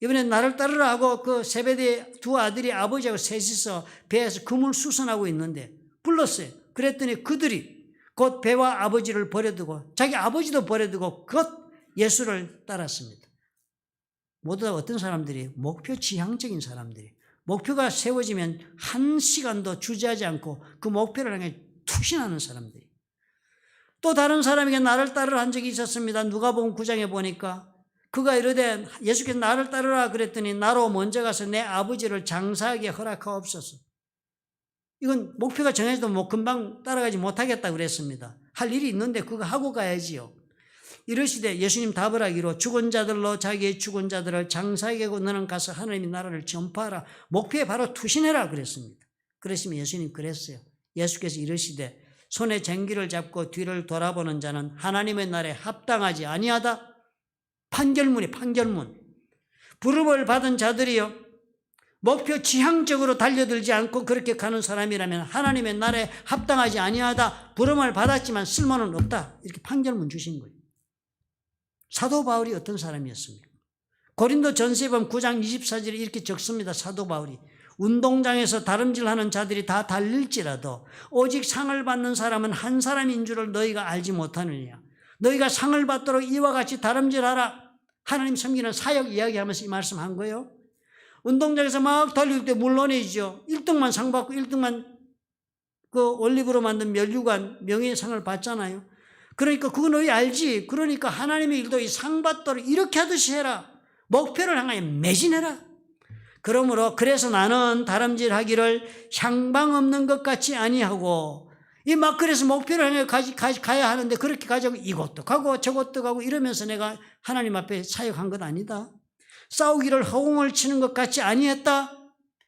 이번에 나를 따르라 하고 그 세베대의 두 아들이 아버지하고 셋이서 배에서 금을 수선하고 있는데 불렀어요. 그랬더니 그들이 곧 배와 아버지를 버려두고 자기 아버지도 버려두고 곧 예수를 따랐습니다. 모두 다 어떤 사람들이? 목표 지향적인 사람들이. 목표가 세워지면 한 시간도 주저하지 않고 그 목표를 향해 투신하는 사람들이. 또 다른 사람에게 나를 따르라 한 적이 있었습니다. 누가복음 9장에 보니까 그가 이르되 예수께서 나를 따르라 그랬더니 나로 먼저 가서 내 아버지를 장사하게 허락하옵소서. 이건 목표가 정해져도 뭐 금방 따라가지 못하겠다 그랬습니다. 할 일이 있는데 그거 하고 가야지요. 이르시되 예수님 답을 하기로 죽은 자들로 자기의 죽은 자들을 장사하게 하고 너는 가서 하나님의 나라를 전파하라. 목표에 바로 투신해라 그랬습니다. 그러시면 예수님 그랬어요. 예수께서 이르시되 손에 쟁기를 잡고 뒤를 돌아보는 자는 하나님의 나라에 합당하지 아니하다. 판결문이 판결문. 부름을 받은 자들이요. 목표 지향적으로 달려들지 않고 그렇게 가는 사람이라면 하나님의 나라에 합당하지 아니하다. 부름을 받았지만 쓸모는 없다. 이렇게 판결문 주신 거예요. 사도 바울이 어떤 사람이었습니까? 고린도 전서에 9장 24절에 이렇게 적습니다. 사도 바울이. 운동장에서 다름질하는 자들이 다 달릴지라도 오직 상을 받는 사람은 한 사람인 줄을 너희가 알지 못하느냐. 너희가 상을 받도록 이와 같이 다름질하라. 하나님 섬기는 사역 이야기하면서 이 말씀한 거예요. 운동장에서 막 달릴 때 물론이죠. 1등만 상 받고 1등만 그 올리브로 만든 면류관 명예상을 받잖아요. 그러니까 그건 너희 알지. 그러니까 하나님의 일도 이 상 받도록 이렇게 하듯이 해라. 목표를 향하여 매진해라. 그러므로 그래서 나는 다름질하기를 향방 없는 것 같이 아니하고 이 막 그래서 목표를 향해 가야 하는데 그렇게 가자고 이것도 가고 저것도 가고 이러면서 내가 하나님 앞에 사역한 것 아니다. 싸우기를 허공을 치는 것 같이 아니했다.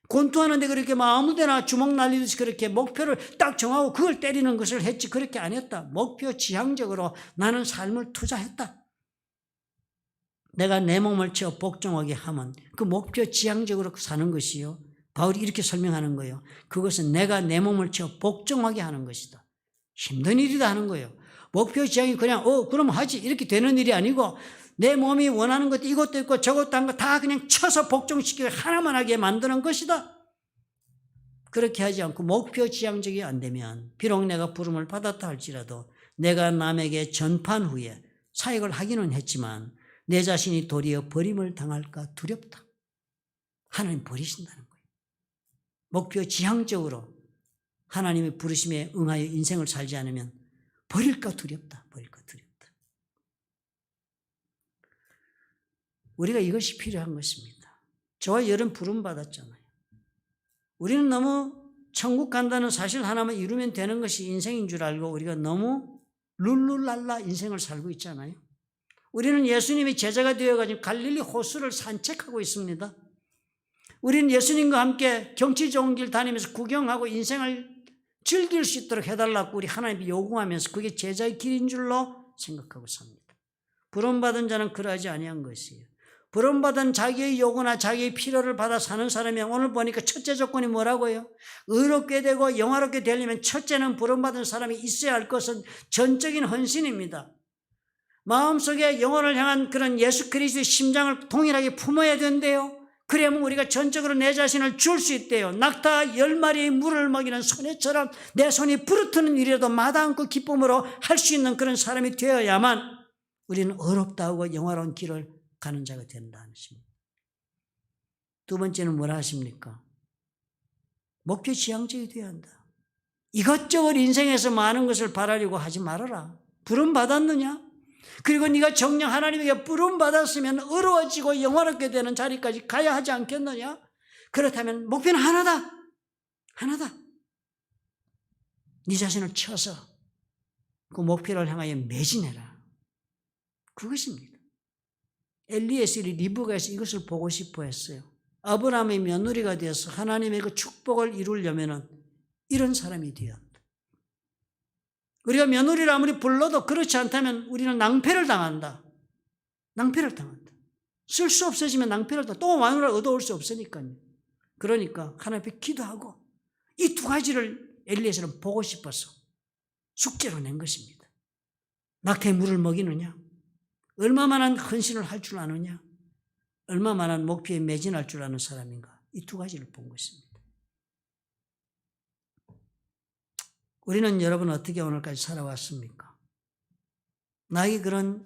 권투하는데 그렇게 막 아무데나 주먹 날리듯이 그렇게 목표를 딱 정하고 그걸 때리는 것을 했지 그렇게 안 했다. 목표 지향적으로 나는 삶을 투자했다. 내가 내 몸을 치어 복종하게 하면 그 목표 지향적으로 사는 것이요. 바울이 이렇게 설명하는 거예요. 그것은 내가 내 몸을 치어 복종하게 하는 것이다. 힘든 일이다 하는 거예요. 목표 지향이 그냥 그럼 하지 이렇게 되는 일이 아니고 내 몸이 원하는 것도 이것도 있고 저것도 한 거 다 그냥 쳐서 복종시키고 하나만 하게 만드는 것이다. 그렇게 하지 않고 목표 지향적이 안 되면 비록 내가 부름을 받았다 할지라도 내가 남에게 전파한 후에 사역을 하기는 했지만 내 자신이 도리어 버림을 당할까 두렵다. 하나님 버리신다는 거예요. 목표 지향적으로 하나님의 부르심에 응하여 인생을 살지 않으면 버릴까 두렵다. 버릴까 두렵다. 우리가 이것이 필요한 것입니다. 저와 여러분 부름 받았잖아요. 우리는 너무 천국 간다는 사실 하나만 이루면 되는 것이 인생인 줄 알고 우리가 너무 룰루랄라 인생을 살고 있잖아요. 우리는 예수님이 제자가 되어가지고 갈릴리 호수를 산책하고 있습니다. 우리는 예수님과 함께 경치 좋은 길 다니면서 구경하고 인생을 즐길 수 있도록 해달라고 우리 하나님이 요구하면서 그게 제자의 길인 줄로 생각하고 삽니다. 부름받은 자는 그러하지 아니한 것이에요. 부름받은 자기의 요구나 자기의 필요를 받아 사는 사람이 오늘 보니까 첫째 조건이 뭐라고요? 의롭게 되고 영화롭게 되려면 첫째는 부름받은 사람이 있어야 할 것은 전적인 헌신입니다. 마음속에 영혼을 향한 그런 예수 그리스도의 심장을 동일하게 품어야 된대요. 그러면 우리가 전적으로 내 자신을 줄 수 있대요. 낙타 10마리의 물을 먹이는 소녀처럼 내 손이 부르트는 일이라도 마다 않고 기쁨으로 할 수 있는 그런 사람이 되어야만 우리는 어렵다 하고 영화로운 길을 가는 자가 된다는 것입니다. 두 번째는 뭐라 하십니까? 목표 지향적이 되어야 한다. 이것저것 인생에서 많은 것을 바라려고 하지 말아라. 부름 받았느냐? 그리고 네가 정녕 하나님에게 부름 받았으면 어려워지고 영화롭게 되는 자리까지 가야 하지 않겠느냐? 그렇다면 목표는 하나다. 하나다. 네 자신을 쳐서 그 목표를 향하여 매진해라. 그것입니다. 엘리에셀이 리브가에서 이것을 보고 싶어 했어요. 아브라함의 며느리가 되어서 하나님의 그 축복을 이루려면 이런 사람이 되어야 한다. 우리가 며느리를 아무리 불러도 그렇지 않다면 우리는 낭패를 당한다. 낭패를 당한다. 쓸 수 없어지면 낭패를 당한다. 또 마누라를 얻어올 수 없으니까요. 그러니까 하나님 앞에 기도하고 이 두 가지를 엘리에셀은 보고 싶어서 숙제로 낸 것입니다. 낙타에 물을 먹이느냐? 얼마만한 헌신을 할 줄 아느냐? 얼마만한 목표에 매진할 줄 아는 사람인가? 이 두 가지를 본 것입니다. 우리는 여러분 어떻게 오늘까지 살아왔습니까? 나에게 그런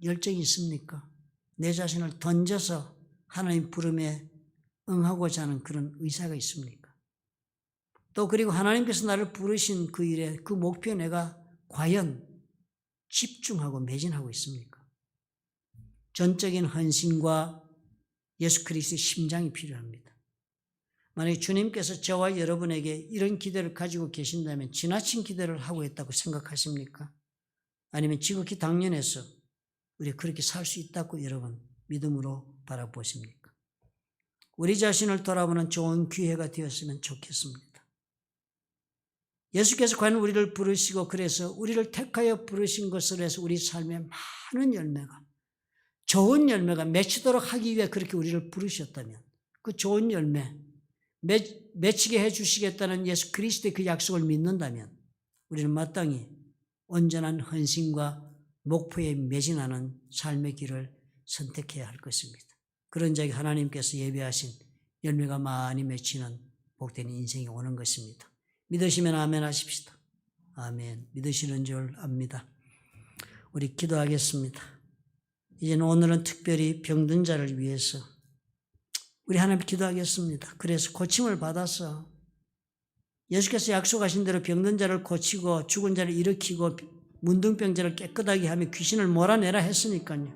열정이 있습니까? 내 자신을 던져서 하나님 부름에 응하고자 하는 그런 의사가 있습니까? 또 그리고 하나님께서 나를 부르신 그 일에 그 목표에 내가 과연 집중하고 매진하고 있습니까? 전적인 헌신과 예수 그리스도의 심장이 필요합니다. 만약에 주님께서 저와 여러분에게 이런 기대를 가지고 계신다면 지나친 기대를 하고 있다고 생각하십니까? 아니면 지극히 당연해서 우리가 그렇게 살 수 있다고 여러분 믿음으로 바라보십니까? 우리 자신을 돌아보는 좋은 기회가 되었으면 좋겠습니다. 예수께서 과연 우리를 부르시고 그래서 우리를 택하여 부르신 것으로 해서 우리 삶에 많은 열매가, 좋은 열매가 맺히도록 하기 위해 그렇게 우리를 부르셨다면 그 좋은 열매 맺히게 해주시겠다는 예수 그리스도의 그 약속을 믿는다면 우리는 마땅히 온전한 헌신과 목표에 매진하는 삶의 길을 선택해야 할 것입니다. 그런 자에게 하나님께서 예비하신 열매가 많이 맺히는 복된 인생이 오는 것입니다. 믿으시면 아멘 하십시다. 아멘. 믿으시는 줄 압니다. 우리 기도하겠습니다. 이제는 오늘은 특별히 병든 자를 위해서 우리 하나님 기도하겠습니다. 그래서 고침을 받아서 예수께서 약속하신 대로 병든 자를 고치고 죽은 자를 일으키고 문둥병자를 깨끗하게 하며 귀신을 몰아내라 했으니까요.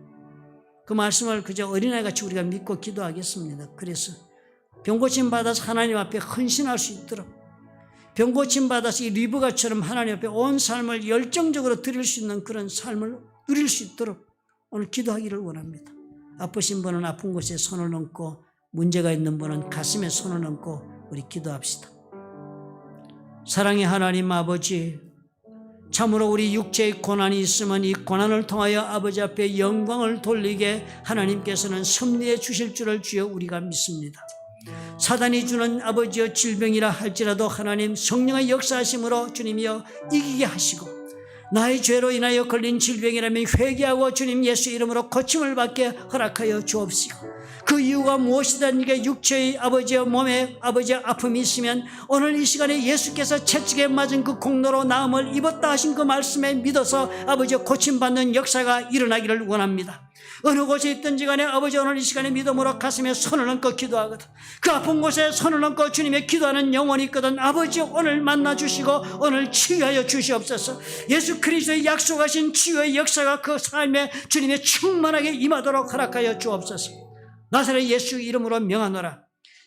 그 말씀을 그저 어린아이같이 우리가 믿고 기도하겠습니다. 그래서 병고침 받아서 하나님 앞에 헌신할 수 있도록, 병고침 받아서 이 리브가처럼 하나님 앞에 온 삶을 열정적으로 드릴 수 있는 그런 삶을 누릴 수 있도록 오늘 기도하기를 원합니다. 아프신 분은 아픈 곳에 손을 얹고, 문제가 있는 분은 가슴에 손을 얹고 우리 기도합시다. 사랑의 하나님 아버지, 참으로 우리 육체의 고난이 있으면 이 고난을 통하여 아버지 앞에 영광을 돌리게 하나님께서는 섭리해 주실 줄을 주여 우리가 믿습니다. 사단이 주는 아버지여 질병이라 할지라도 하나님 성령의 역사하심으로 주님이여 이기게 하시고, 나의 죄로 인하여 걸린 질병이라면 회개하고 주님 예수 이름으로 고침을 받게 허락하여 주옵시고, 그 이유가 무엇이든 이게 육체의 아버지의 몸에 아버지의 아픔이 있으면 오늘 이 시간에 예수께서 채찍에 맞은 그 공로로 나음을 입었다 하신 그 말씀에 믿어서 아버지의 고침받는 역사가 일어나기를 원합니다. 어느 곳에 있든지 간에 아버지 오늘 이 시간에 믿음으로 가슴에 손을 얹고 기도하거든, 그 아픈 곳에 손을 얹고 주님의 기도하는 영혼이 있거든 아버지 오늘 만나주시고 오늘 치유하여 주시옵소서. 예수 그리스도의 약속하신 치유의 역사가 그 삶에 주님의 충만하게 임하도록 허락하여 주옵소서. 나사렛 예수 이름으로 명하노라.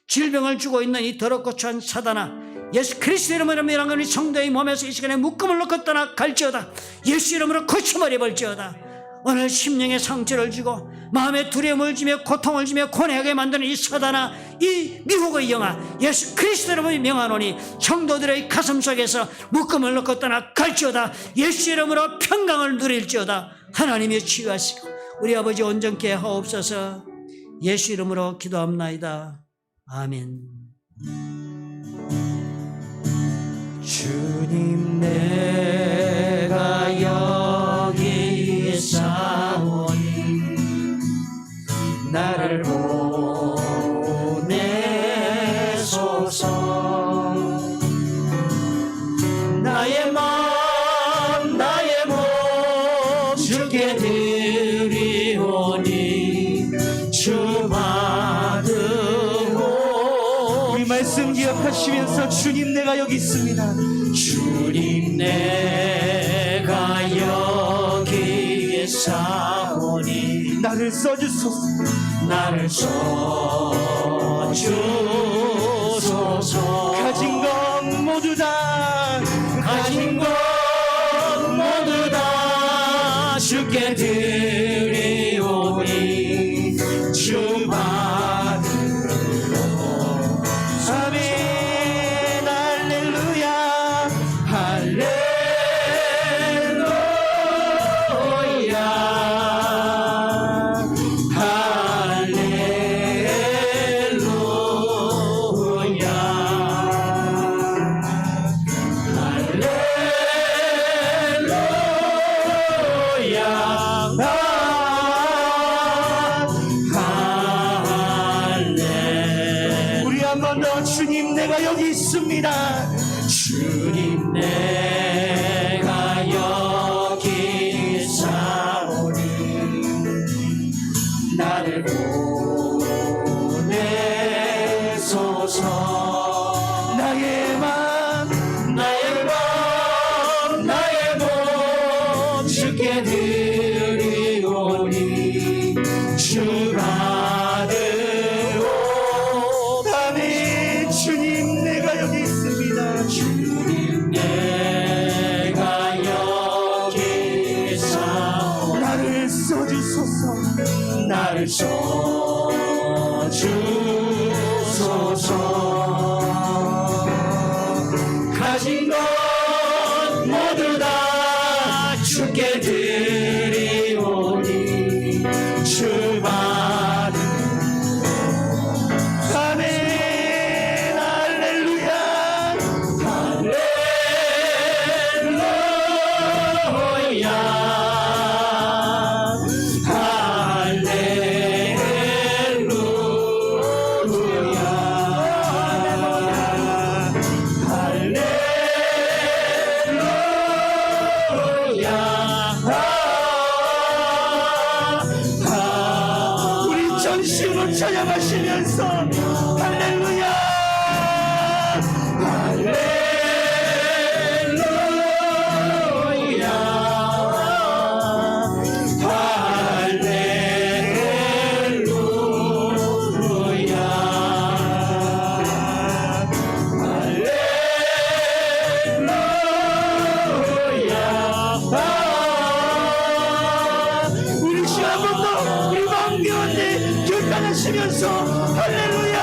질병을 주고 있는 이 더럽고 추한 사단아, 예수 그리스도 이름으로 명한 우리 성도의 몸에서 이 시간에 묶음을 놓고 떠나갈지어다. 예수 이름으로 고침을 입을지어다. 오늘 심령의 상처를 주고 마음에 두려움을 주며 고통을 주며 고뇌하게 만드는 이 사단아, 이 미혹의 영아, 예수 그리스도 이름으로 명하노니 성도들의 가슴 속에서 묶음을 놓고 떠나갈지어다. 예수 이름으로 평강을 누릴지어다. 하나님이 치유하시고 우리 아버지 온전케 하옵소서. 예수 이름으로 기도합나이다. 아멘. 주님 내가 여기에 싸우니 나를 보내소서. 나의 마음 나의 몸 주께 드리오니 주 받으오. 이 말씀 기억하시면서 주님 내가 여기 있습니다. 주님 내가 여기에 사오니 나를 써주소서. 나를 써주소서. 가진 것 모두 다 가진 것 모두 다 주께 드리오니 주 받으오. 아멘. 할렐루야. 할렐루야. 할렐루야. 없습니다. 주님 내가 여기 있사오니 나를 보내소서. 나의 맘 나의 몸 주께 드리오니 주 받으오. 아멘. 주님 내가 여기 있습니다. 주님 내가 여기 있사오니 나를 써주소서. 나를 써주소서. 가진 것 모두 다 주께 드리오니 주 받으. 아멘. 할렐루야. 우리 전심으로 찬양하시면서 할렐루야. 우리 시간 한번더 우리 마음 가운데 결단하시면서 할렐루야.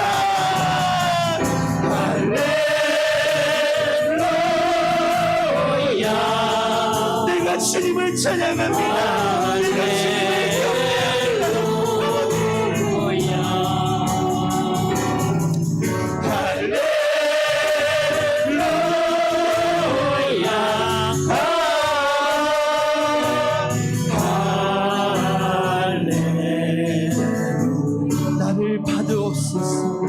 내가 주님을 찬양합니다. 내가 주님을 나를 받으옵소서.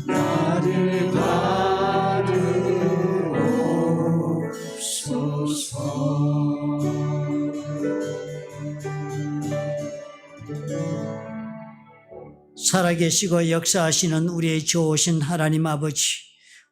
나를 살아계시고 역사하시는 우리의 좋으신 하나님 아버지,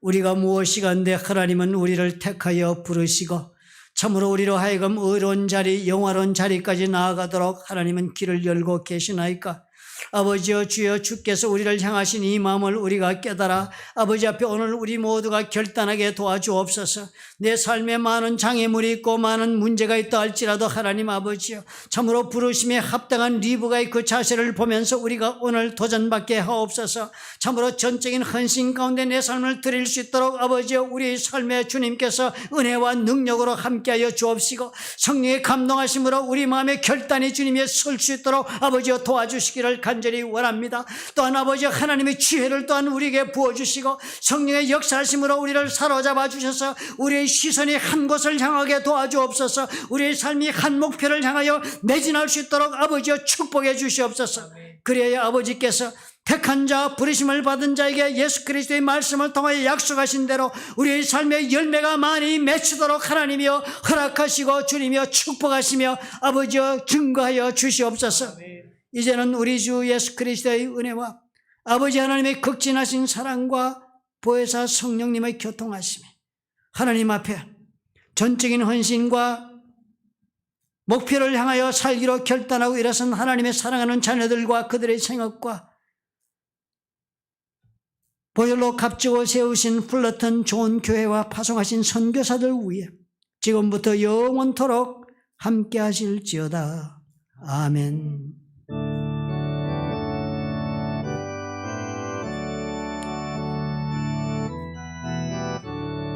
우리가 무엇이간데 하나님은 우리를 택하여 부르시고 참으로 우리로 하여금 의로운 자리, 영화로운 자리까지 나아가도록 하나님은 길을 열고 계시나이까. 아버지여, 주여, 주께서 우리를 향하신 이 마음을 우리가 깨달아 아버지 앞에 오늘 우리 모두가 결단하게 도와주옵소서. 내 삶에 많은 장애물이 있고 많은 문제가 있다 할지라도 하나님 아버지여, 참으로 부르심에 합당한 리브가의 그 자세를 보면서 우리가 오늘 도전받게 하옵소서. 참으로 전적인 헌신 가운데 내 삶을 드릴 수 있도록 아버지여, 우리의 삶에 주님께서 은혜와 능력으로 함께하여 주옵시고 성령의 감동하심으로 우리 마음의 결단이 주님에 설 수 있도록 아버지여 도와주시기를 간절히 원합니다. 또한 아버지여, 하나님의 지혜를 또한 우리에게 부어주시고 성령의 역사하심으로 우리를 사로잡아 주셔서 우리의 시선이 한 곳을 향하게 도와주옵소서. 우리의 삶이 한 목표를 향하여 매진할 수 있도록 아버지여 축복해 주시옵소서. 그래야 아버지께서 택한 자, 부르심을 받은 자에게 예수 그리스도의 말씀을 통하여 약속하신 대로 우리의 삶의 열매가 많이 맺히도록 하나님이여 허락하시고 주님이여 축복하시며 아버지여 증거하여 주시옵소서. 이제는 우리 주 예수 그리스도의 은혜와 아버지 하나님의 극진하신 사랑과 보혜사 성령님의 교통하심이 하나님 앞에 전적인 헌신과 목표를 향하여 살기로 결단하고 일어선 하나님의 사랑하는 자녀들과 그들의 생업과 보혈로 값지고 세우신 플러튼 좋은 교회와 파송하신 선교사들 위해 지금부터 영원토록 함께 하실지어다. 아멘.